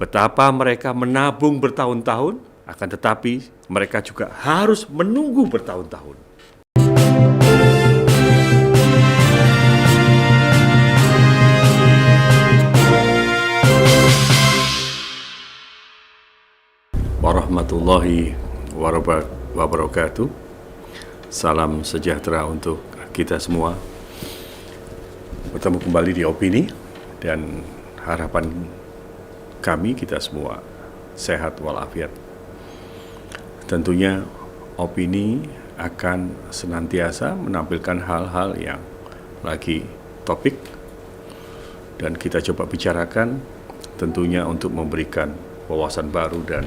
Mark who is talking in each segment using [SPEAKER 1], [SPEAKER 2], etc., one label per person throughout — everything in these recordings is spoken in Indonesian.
[SPEAKER 1] betapa mereka menabung bertahun-tahun, akan tetapi mereka juga harus menunggu bertahun-tahun. Warahmatullahi wabarakatuh. Salam sejahtera untuk kita semua. Bertemu kembali di Opini, dan harapan kami kita semua sehat walafiat. Tentunya Opini akan senantiasa menampilkan hal-hal yang lagi topik, dan kita coba bicarakan tentunya untuk memberikan wawasan baru dan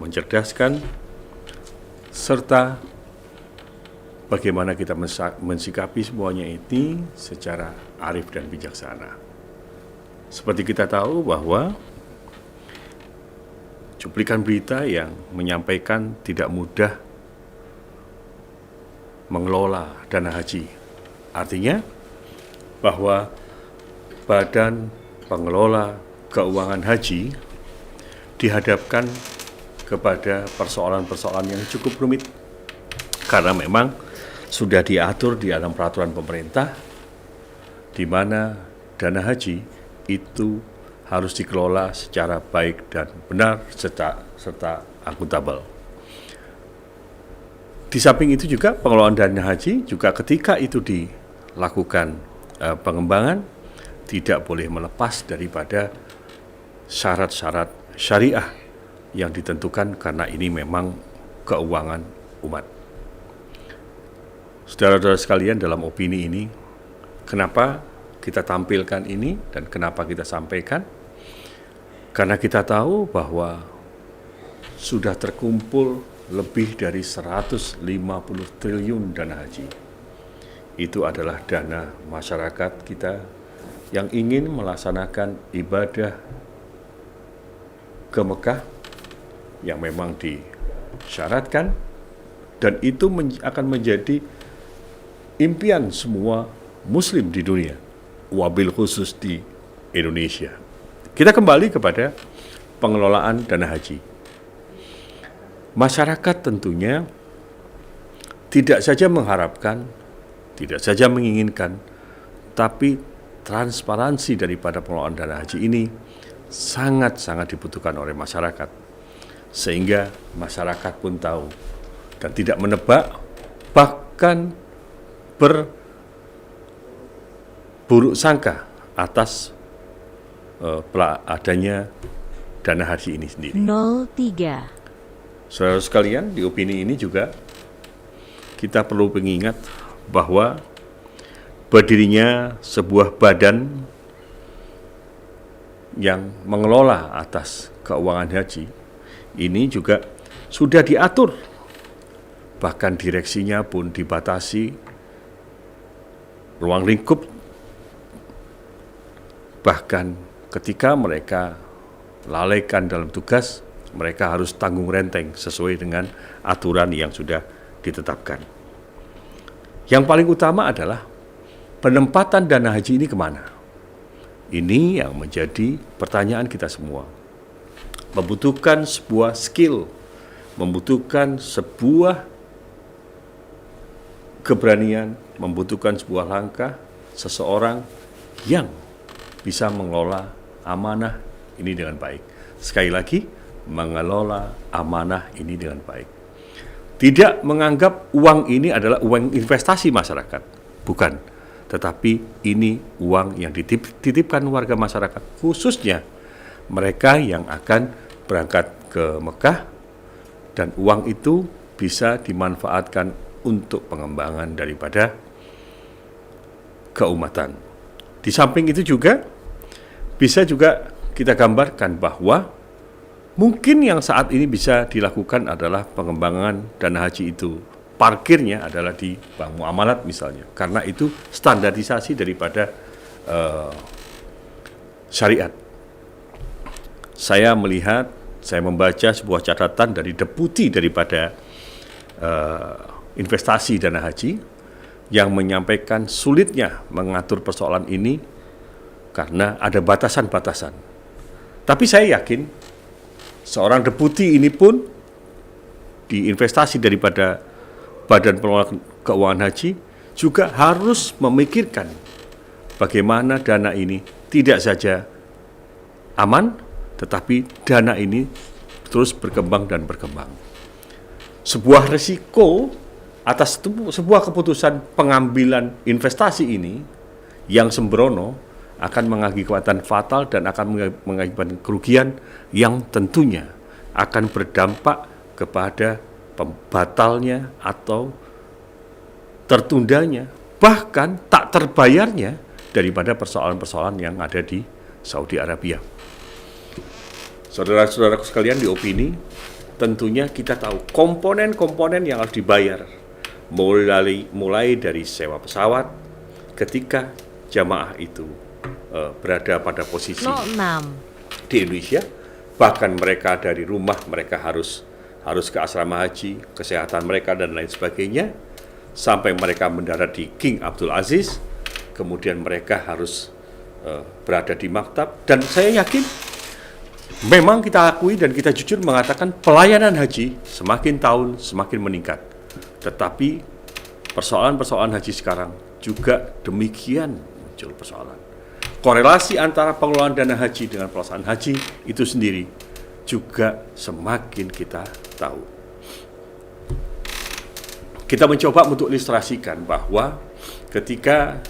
[SPEAKER 1] mencerdaskan, serta bagaimana kita mensikapi semuanya ini secara arif dan bijaksana. Seperti kita tahu bahwa cuplikan berita yang menyampaikan tidak mudah mengelola dana haji. Artinya bahwa Badan Pengelola Keuangan Haji dihadapkan kepada persoalan-persoalan yang cukup rumit, karena memang sudah diatur di dalam peraturan pemerintah di mana dana haji itu harus dikelola secara baik dan benar serta akuntabel. Di samping itu juga pengelolaan dana haji juga ketika itu dilakukan pengembangan tidak boleh melepas daripada syarat-syarat syariah yang ditentukan, karena ini memang keuangan umat. Saudara-saudara sekalian, dalam opini ini, kenapa kita tampilkan ini dan kenapa kita sampaikan? Karena kita tahu bahwa sudah terkumpul lebih dari 150 triliun dana haji. Itu adalah dana masyarakat kita yang ingin melaksanakan ibadah ke Mekah yang memang disyaratkan, dan itu akan menjadi impian semua muslim di dunia, wabil khusus di Indonesia. Kita kembali kepada pengelolaan dana haji. Masyarakat tentunya tidak saja mengharapkan, tidak saja menginginkan, tapi transparansi daripada pengelolaan dana haji ini sangat-sangat dibutuhkan oleh masyarakat, sehingga masyarakat pun tahu dan tidak menebak, bahkan berburuk sangka atas adanya dana haji ini sendiri.
[SPEAKER 2] 03.
[SPEAKER 1] Saudara sekalian, di opini ini juga kita perlu mengingat bahwa berdirinya sebuah badan yang mengelola atas keuangan haji ini juga sudah diatur, bahkan direksinya pun dibatasi ruang lingkup, bahkan ketika mereka lalaikan dalam tugas, mereka harus tanggung renteng sesuai dengan aturan yang sudah ditetapkan. Yang paling utama adalah penempatan dana haji ini kemana? Ini yang menjadi pertanyaan kita semua. Membutuhkan sebuah skill, membutuhkan sebuah keberanian, membutuhkan sebuah langkah seseorang yang bisa mengelola amanah ini dengan baik. Sekali lagi, mengelola amanah ini dengan baik. Tidak menganggap uang ini adalah uang investasi masyarakat, bukan. Tetapi ini uang yang dititipkan warga masyarakat, khususnya mereka yang akan berangkat ke Mekah, dan uang itu bisa dimanfaatkan untuk pengembangan daripada keumatan. Di samping itu juga bisa juga kita gambarkan bahwa mungkin yang saat ini bisa dilakukan adalah pengembangan dana haji itu. Parkirnya adalah di bank muamalat misalnya, karena itu standarisasi daripada syariat. Saya membaca sebuah catatan dari deputi daripada investasi dana haji yang menyampaikan sulitnya mengatur persoalan ini karena ada batasan-batasan. Tapi saya yakin seorang deputi ini pun di investasi daripada Badan Pengelola Keuangan Haji juga harus memikirkan bagaimana dana ini tidak saja aman, tetapi dana ini terus berkembang dan berkembang. Sebuah risiko atas sebuah keputusan pengambilan investasi ini yang sembrono akan mengakibatkan fatal dan akan mengakibatkan kerugian yang tentunya akan berdampak kepada pembatalnya atau tertundanya, bahkan tak terbayarnya daripada persoalan-persoalan yang ada di Saudi Arabia. Saudara-saudaraku sekalian, di opini, tentunya kita tahu komponen-komponen yang harus dibayar, mulai dari sewa pesawat ketika jamaah itu berada pada posisi di Indonesia, bahkan mereka dari rumah mereka harus ke asrama haji, kesehatan mereka dan lain sebagainya, sampai mereka mendarat di King Abdul Aziz, kemudian mereka harus berada di maktab. Dan saya yakin memang kita akui dan kita jujur mengatakan pelayanan haji semakin tahun semakin meningkat. Tetapi persoalan-persoalan haji sekarang juga demikian muncul persoalan. Korelasi antara pengelolaan dana haji dengan pelaksanaan haji itu sendiri juga semakin kita tahu. Kita mencoba untuk ilustrasikan bahwa ketika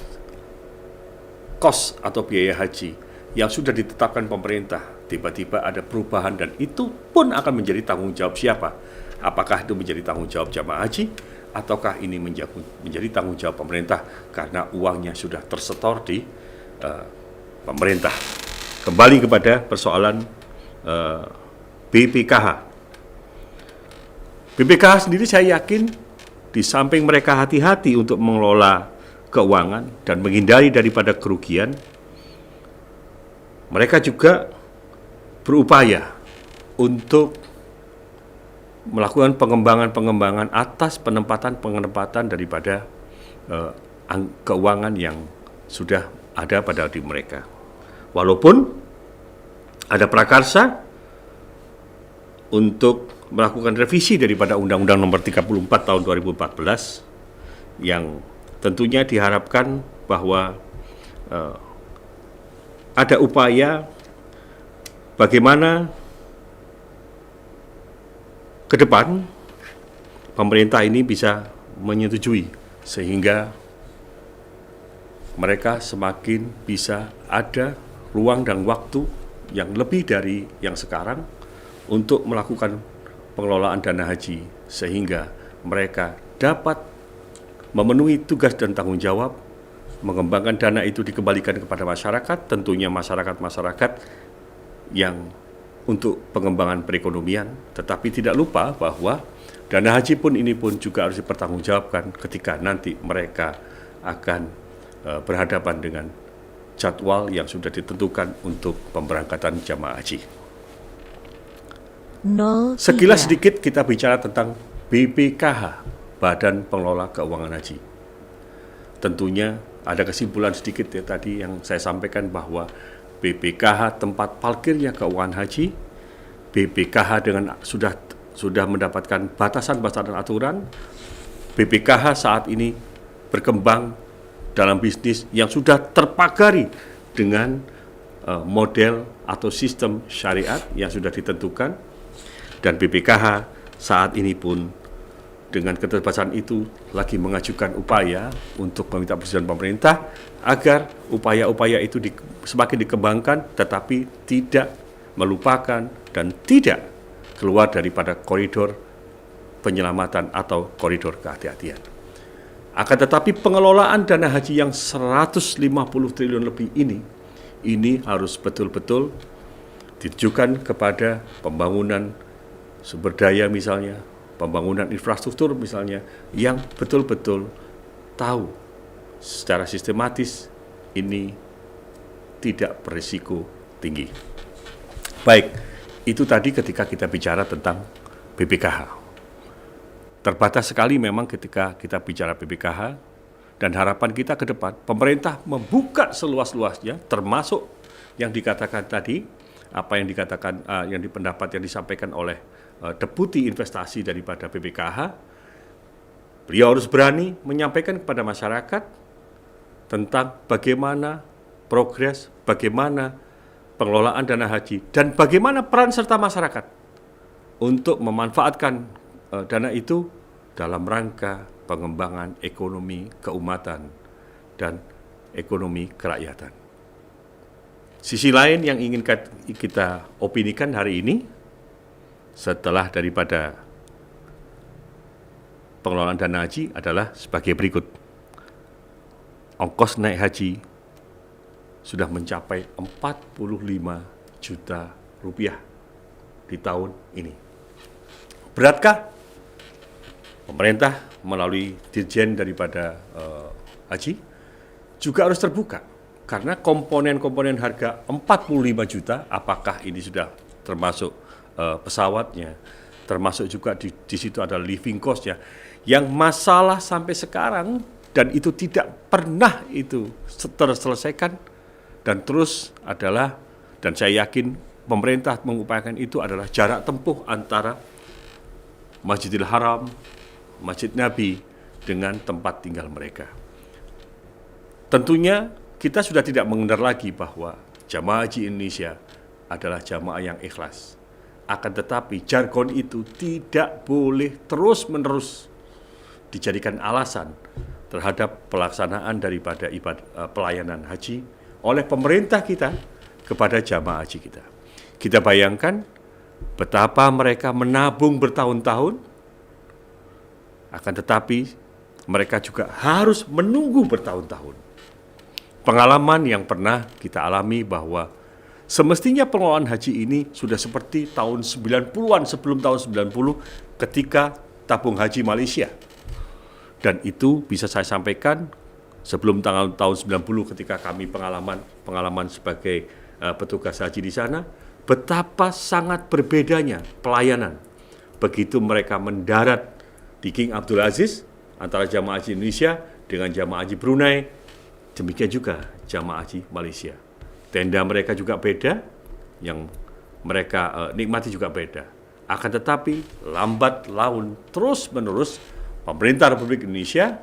[SPEAKER 1] kos atau biaya haji yang sudah ditetapkan pemerintah, tiba-tiba ada perubahan dan itu pun akan menjadi tanggung jawab siapa? Apakah itu menjadi tanggung jawab jamaah haji ataukah ini menjadi tanggung jawab pemerintah karena uangnya sudah tersetor di pemerintah? Kembali kepada persoalan BPKH. BPKH sendiri saya yakin di samping mereka hati-hati untuk mengelola keuangan dan menghindari daripada kerugian, mereka juga berupaya untuk melakukan pengembangan atas penempatan daripada keuangan yang sudah ada pada diri mereka. Walaupun ada prakarsa untuk melakukan revisi daripada Undang-Undang Nomor 34 Tahun 2014 yang tentunya diharapkan bahwa ada upaya bagaimana ke depan pemerintah ini bisa menyetujui sehingga mereka semakin bisa ada ruang dan waktu yang lebih dari yang sekarang untuk melakukan pengelolaan dana haji sehingga mereka dapat memenuhi tugas dan tanggung jawab mengembangkan dana itu dikembalikan kepada masyarakat, tentunya masyarakat yang untuk pengembangan perekonomian, tetapi tidak lupa bahwa dana haji pun ini pun juga harus dipertanggungjawabkan ketika nanti mereka akan berhadapan dengan jadwal yang sudah ditentukan untuk pemberangkatan jamaah haji. Sekilas sedikit kita bicara tentang BPKH, Badan Pengelola Keuangan Haji. Tentunya ada kesimpulan sedikit ya tadi yang saya sampaikan bahwa BPKH tempat parkirnya keuangan haji, BPKH dengan sudah mendapatkan batasan-batasan aturan, BPKH saat ini berkembang dalam bisnis yang sudah terpagari dengan model atau sistem syariat yang sudah ditentukan. Dan BPKH saat ini pun dengan keterbatasan itu lagi mengajukan upaya untuk meminta persetujuan pemerintah agar upaya-upaya itu semakin dikembangkan tetapi tidak melupakan dan tidak keluar daripada koridor penyelamatan atau koridor kehati-hatian. Akan tetapi pengelolaan dana haji yang 150 triliun lebih ini harus betul-betul ditujukan kepada pembangunan sumber daya misalnya, pembangunan infrastruktur misalnya, yang betul-betul tahu secara sistematis ini tidak berisiko tinggi. Baik, itu tadi ketika kita bicara tentang BPKH. Terbatas sekali memang ketika kita bicara BPKH, dan harapan kita ke depan, pemerintah membuka seluas-luasnya, termasuk yang dikatakan tadi, apa yang dikatakan, yang pendapat yang disampaikan oleh Deputi Investasi daripada BPKH. Beliau harus berani menyampaikan kepada masyarakat tentang bagaimana progres, bagaimana pengelolaan dana haji, dan bagaimana peran serta masyarakat untuk memanfaatkan dana itu dalam rangka pengembangan ekonomi keumatan dan ekonomi kerakyatan. Sisi lain yang ingin kita opinikan hari ini, setelah daripada pengelolaan dana haji adalah sebagai berikut. Ongkos naik haji sudah mencapai 45 juta rupiah di tahun ini. Beratkah? Pemerintah melalui Dirjen daripada haji juga harus terbuka, karena komponen-komponen harga 45 juta, apakah ini sudah termasuk pesawatnya, termasuk juga di situ ada living cost-nya, yang masalah sampai sekarang dan itu tidak pernah itu terselesaikan, dan terus adalah, dan saya yakin pemerintah mengupayakan itu adalah jarak tempuh antara Masjidil Haram, Masjid Nabi dengan tempat tinggal mereka. Tentunya kita sudah tidak mengendar lagi bahwa jamaah haji Indonesia adalah jamaah yang ikhlas. Akan tetapi jargon itu tidak boleh terus-menerus dijadikan alasan terhadap pelaksanaan daripada pelayanan haji oleh pemerintah kita kepada jamaah haji kita. Kita bayangkan betapa mereka menabung bertahun-tahun, akan tetapi mereka juga harus menunggu bertahun-tahun. Pengalaman yang pernah kita alami bahwa semestinya pengelolaan haji ini sudah seperti tahun 90-an, sebelum tahun 90 ketika tabung haji Malaysia. Dan itu bisa saya sampaikan sebelum tahun 90 ketika kami pengalaman sebagai petugas haji di sana, betapa sangat berbedanya pelayanan. Begitu mereka mendarat di King Abdul Aziz antara jamaah haji Indonesia dengan jamaah haji Brunei, demikian juga jamaah haji Malaysia. Tenda mereka juga beda, yang mereka nikmati juga beda. Akan tetapi lambat laun terus-menerus pemerintah Republik Indonesia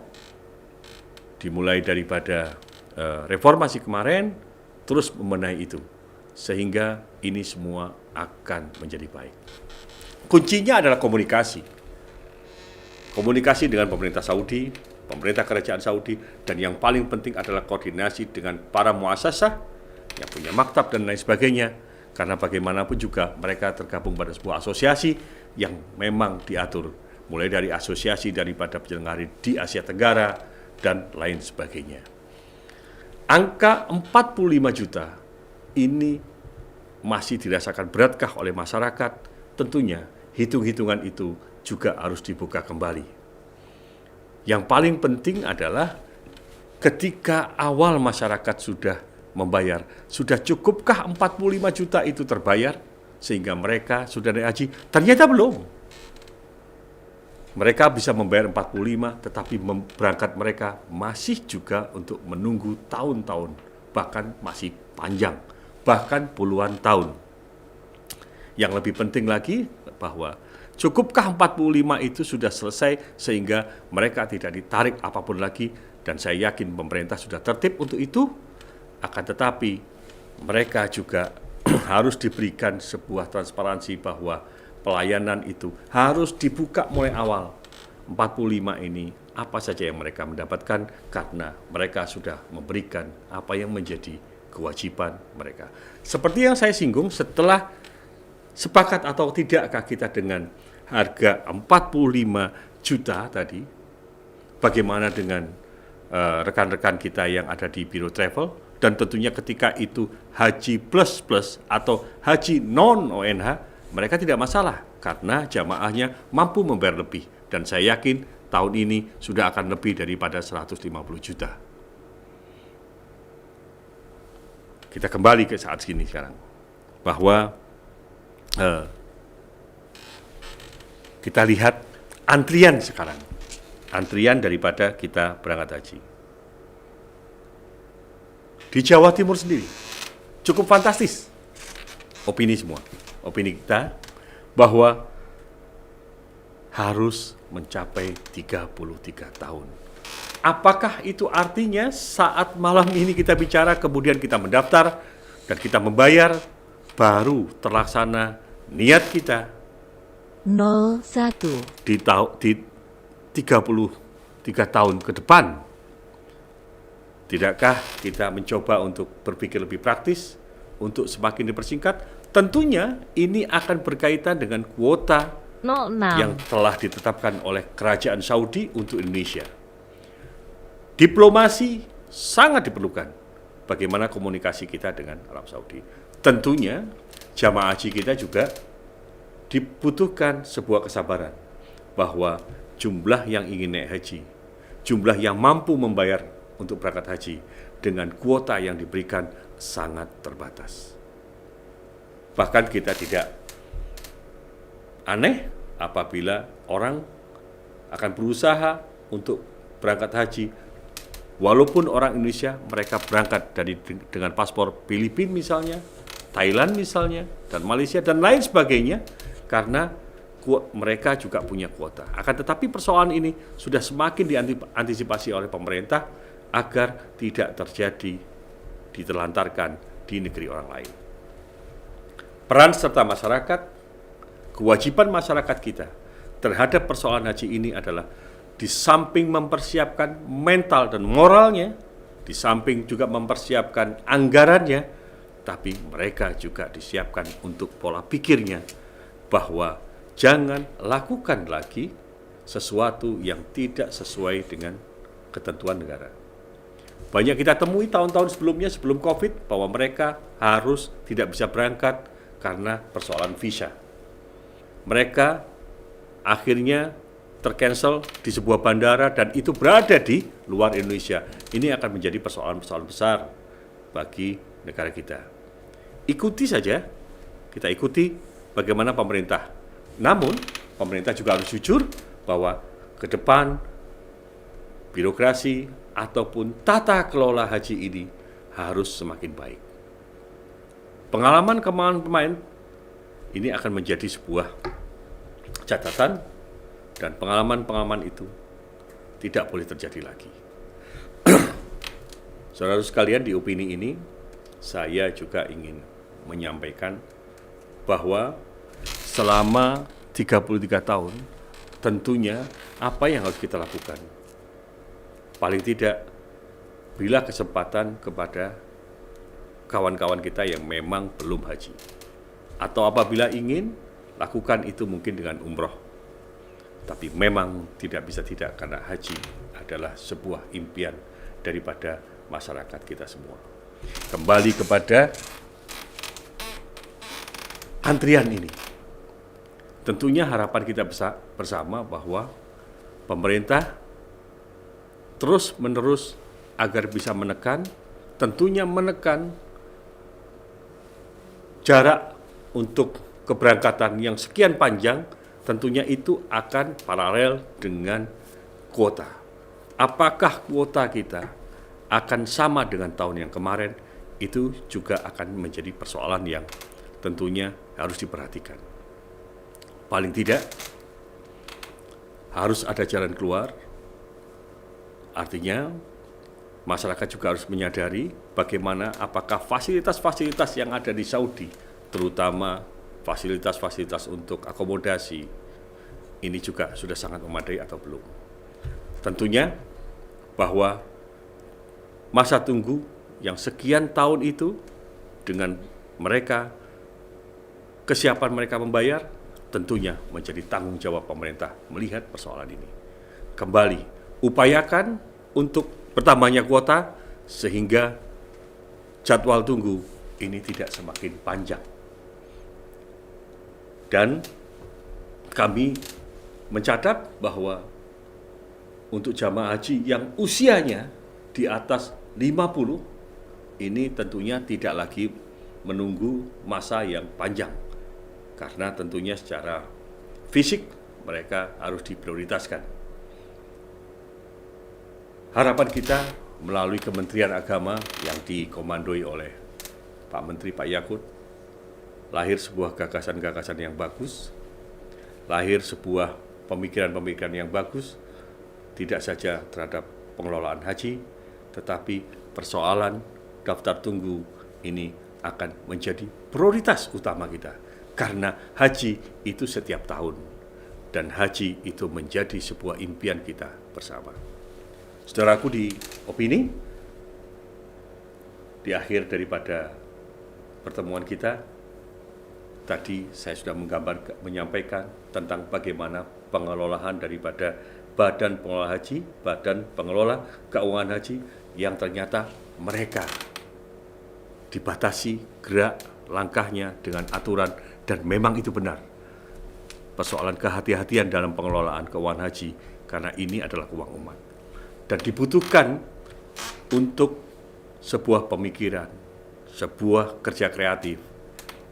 [SPEAKER 1] dimulai daripada reformasi kemarin terus membenahi itu, sehingga ini semua akan menjadi baik. Kuncinya adalah komunikasi. Komunikasi dengan pemerintah Saudi, pemerintah kerajaan Saudi, dan yang paling penting adalah koordinasi dengan para muasasah yang punya maktab dan lain sebagainya, karena bagaimanapun juga mereka tergabung pada sebuah asosiasi yang memang diatur, mulai dari asosiasi daripada penyelenggara di Asia Tenggara dan lain sebagainya. Angka 45 juta ini masih dirasakan beratkah oleh masyarakat? Tentunya hitung-hitungan itu juga harus dibuka kembali. Yang paling penting adalah ketika awal masyarakat sudah membayar, sudah cukupkah 45 juta itu terbayar sehingga mereka sudah naik haji? Ternyata belum. Mereka bisa membayar 45, tetapi berangkat mereka masih juga untuk menunggu tahun-tahun, bahkan masih panjang, bahkan puluhan tahun. Yang lebih penting lagi bahwa cukupkah 45 itu sudah selesai sehingga mereka tidak ditarik apapun lagi, dan saya yakin pemerintah sudah tertib untuk itu. Akan tetapi mereka juga harus diberikan sebuah transparansi bahwa pelayanan itu harus dibuka mulai awal. 45 ini apa saja yang mereka mendapatkan karena mereka sudah memberikan apa yang menjadi kewajiban mereka. Seperti yang saya singgung, setelah sepakat atau tidakkah kita dengan harga 45 juta tadi, bagaimana dengan rekan-rekan kita yang ada di Biro Travel? Dan tentunya ketika itu haji plus atau haji non-ONH, mereka tidak masalah karena jamaahnya mampu membayar lebih. Dan saya yakin tahun ini sudah akan lebih daripada 150 juta. Kita kembali ke saat ini sekarang. Bahwa kita lihat antrian sekarang. Antrian daripada kita berangkat haji. Di Jawa Timur sendiri cukup fantastis. opini semua, opini kita bahwa harus mencapai 33 tahun. Apakah itu artinya saat malam ini kita bicara, kemudian kita mendaftar dan kita membayar, baru terlaksana niat kita
[SPEAKER 2] 01
[SPEAKER 1] di 33 tahun ke depan? Tidakkah kita mencoba untuk berpikir lebih praktis, untuk semakin dipersingkat? Tentunya ini akan berkaitan dengan kuota
[SPEAKER 2] 06
[SPEAKER 1] yang telah ditetapkan oleh Kerajaan Saudi untuk Indonesia. Diplomasi sangat diperlukan. Bagaimana komunikasi kita dengan Arab Saudi? Tentunya jamaah haji kita juga dibutuhkan sebuah kesabaran bahwa jumlah yang ingin naik haji, jumlah yang mampu membayar untuk berangkat haji dengan kuota yang diberikan sangat terbatas. Bahkan kita tidak aneh apabila orang akan berusaha untuk berangkat haji, walaupun orang Indonesia mereka berangkat dengan paspor Filipina misalnya, Thailand misalnya, dan Malaysia dan lain sebagainya, karena mereka juga punya kuota. Akan tetapi persoalan ini sudah semakin diantisipasi oleh pemerintah agar tidak terjadi ditelantarkan di negeri orang lain. Peran serta masyarakat, kewajiban masyarakat kita terhadap persoalan haji ini adalah di samping mempersiapkan mental dan moralnya, di samping juga mempersiapkan anggarannya, tapi mereka juga disiapkan untuk pola pikirnya bahwa jangan lakukan lagi sesuatu yang tidak sesuai dengan ketentuan negara. Banyak kita temui tahun-tahun sebelumnya, sebelum COVID, bahwa mereka harus tidak bisa berangkat karena persoalan visa. Mereka akhirnya tercancel di sebuah bandara dan itu berada di luar Indonesia. Ini akan menjadi persoalan-persoalan besar bagi negara kita. Ikuti saja, kita ikuti bagaimana pemerintah. Namun, pemerintah juga harus jujur bahwa ke depan birokrasi ataupun tata kelola haji ini harus semakin baik. Pengalaman kemarin ini akan menjadi sebuah catatan dan pengalaman-pengalaman itu tidak boleh terjadi lagi. Saudara sekalian, di opini ini saya juga ingin menyampaikan bahwa selama 33 tahun tentunya apa yang harus kita lakukan? Paling tidak berilah kesempatan kepada kawan-kawan kita yang memang belum haji. Atau apabila ingin, lakukan itu mungkin dengan umroh. Tapi memang tidak bisa tidak, karena haji adalah sebuah impian daripada masyarakat kita semua. Kembali kepada antrian ini. Tentunya harapan kita bersama bahwa pemerintah terus-menerus agar bisa menekan, tentunya menekan jarak untuk keberangkatan yang sekian panjang, tentunya itu akan paralel dengan kuota. Apakah kuota kita akan sama dengan tahun yang kemarin? Itu juga akan menjadi persoalan yang tentunya harus diperhatikan. Paling tidak, harus ada jalan keluar. Artinya, masyarakat juga harus menyadari bagaimana apakah fasilitas-fasilitas yang ada di Saudi, terutama fasilitas-fasilitas untuk akomodasi, ini juga sudah sangat memadai atau belum. Tentunya bahwa masa tunggu yang sekian tahun itu dengan mereka, kesiapan mereka membayar, tentunya menjadi tanggung jawab pemerintah melihat persoalan ini. Kembali, upayakan untuk bertambahnya kuota sehingga jadwal tunggu ini tidak semakin panjang. Dan kami mencatat bahwa untuk jamaah haji yang usianya di atas 50, ini tentunya tidak lagi menunggu masa yang panjang. Karena tentunya secara fisik mereka harus diprioritaskan. Harapan kita melalui Kementerian Agama yang dikomandoi oleh Pak Menteri Pak Yakut, lahir sebuah gagasan-gagasan yang bagus, lahir sebuah pemikiran-pemikiran yang bagus, tidak saja terhadap pengelolaan haji, tetapi persoalan daftar tunggu ini akan menjadi prioritas utama kita. Karena haji itu setiap tahun, dan haji itu menjadi sebuah impian kita bersama. Saudaraku di opini, di akhir daripada pertemuan kita, tadi saya sudah menyampaikan tentang bagaimana pengelolaan daripada Badan Pengelola Haji, Badan Pengelola Keuangan Haji, yang ternyata mereka dibatasi gerak langkahnya dengan aturan, dan memang itu benar. Persoalan kehati-hatian dalam pengelolaan keuangan haji, karena ini adalah uang umat. Dan dibutuhkan untuk sebuah pemikiran, sebuah kerja kreatif,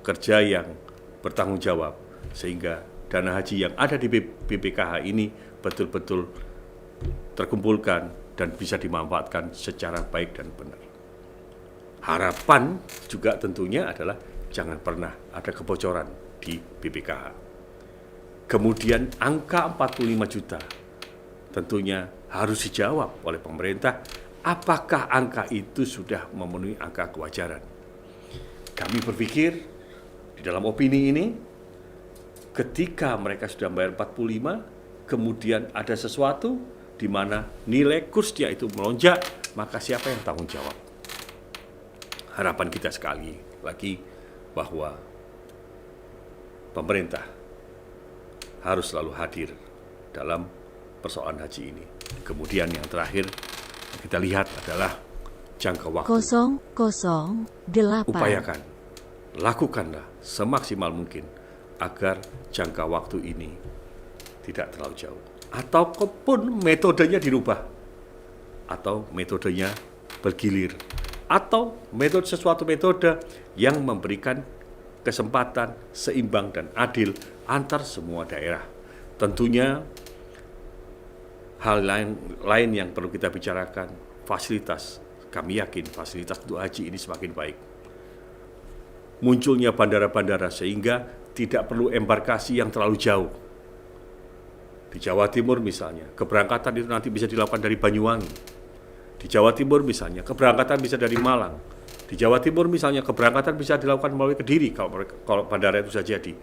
[SPEAKER 1] kerja yang bertanggung jawab, sehingga dana haji yang ada di BPKH ini betul-betul terkumpulkan dan bisa dimanfaatkan secara baik dan benar. Harapan juga tentunya adalah jangan pernah ada kebocoran di BPKH. Kemudian angka 45 juta tentunya harus dijawab oleh pemerintah, apakah angka itu sudah memenuhi angka kewajaran. Kami berpikir di dalam opini ini, ketika mereka sudah membayar 45, kemudian ada sesuatu di mana nilai kursnya itu melonjak, maka siapa yang tanggung jawab? Harapan kita sekali lagi bahwa pemerintah harus selalu hadir dalam persoalan haji ini. Kemudian yang terakhir kita lihat adalah jangka waktu.
[SPEAKER 2] 008.
[SPEAKER 1] Upayakan, lakukanlah semaksimal mungkin agar jangka waktu ini tidak terlalu jauh. Ataupun metodenya dirubah, atau metodenya bergilir, atau sesuatu metode yang memberikan kesempatan seimbang dan adil antar semua daerah. Tentunya hal lain yang perlu kita bicarakan, fasilitas. Kami yakin fasilitas untuk haji ini semakin baik. Munculnya bandara-bandara sehingga tidak perlu embarkasi yang terlalu jauh. Di Jawa Timur misalnya, keberangkatan itu nanti bisa dilakukan dari Banyuwangi. Di Jawa Timur misalnya, keberangkatan bisa dari Malang. Di Jawa Timur misalnya, keberangkatan bisa dilakukan melalui Kediri kalau bandara itu sudah jadi.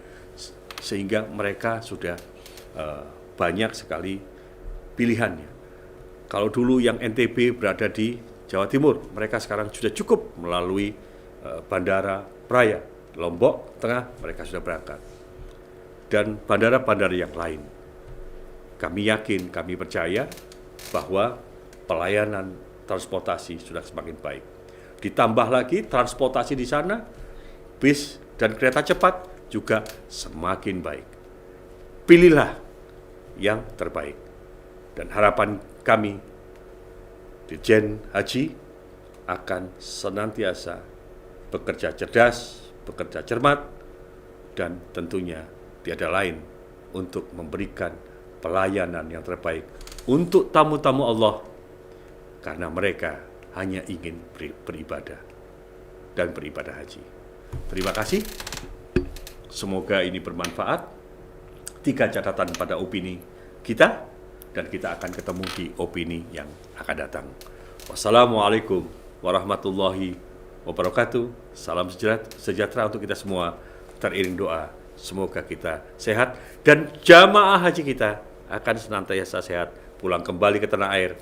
[SPEAKER 1] Sehingga mereka sudah banyak sekali pilihannya. Kalau dulu yang NTB berada di Jawa Timur, mereka sekarang sudah cukup melalui Bandara Praia, Lombok Tengah, mereka sudah berangkat. Dan bandara-bandara yang lain. Kami yakin, kami percaya bahwa pelayanan transportasi sudah semakin baik. Ditambah lagi transportasi di sana, bis dan kereta cepat juga semakin baik. Pilihlah yang terbaik. Dan harapan kami, Dirjen Haji akan senantiasa bekerja cerdas, bekerja cermat, dan tentunya tiada lain untuk memberikan pelayanan yang terbaik untuk tamu-tamu Allah, karena mereka hanya ingin beribadah dan beribadah haji. Terima kasih. Semoga ini bermanfaat. 3 catatan pada opini kita, dan kita akan ketemu di opini yang akan datang. Wassalamualaikum warahmatullahi wabarakatuh. Salam sejahtera untuk kita semua. Teriring doa, semoga kita sehat dan jamaah haji kita akan senantiasa sehat, pulang kembali ke tanah air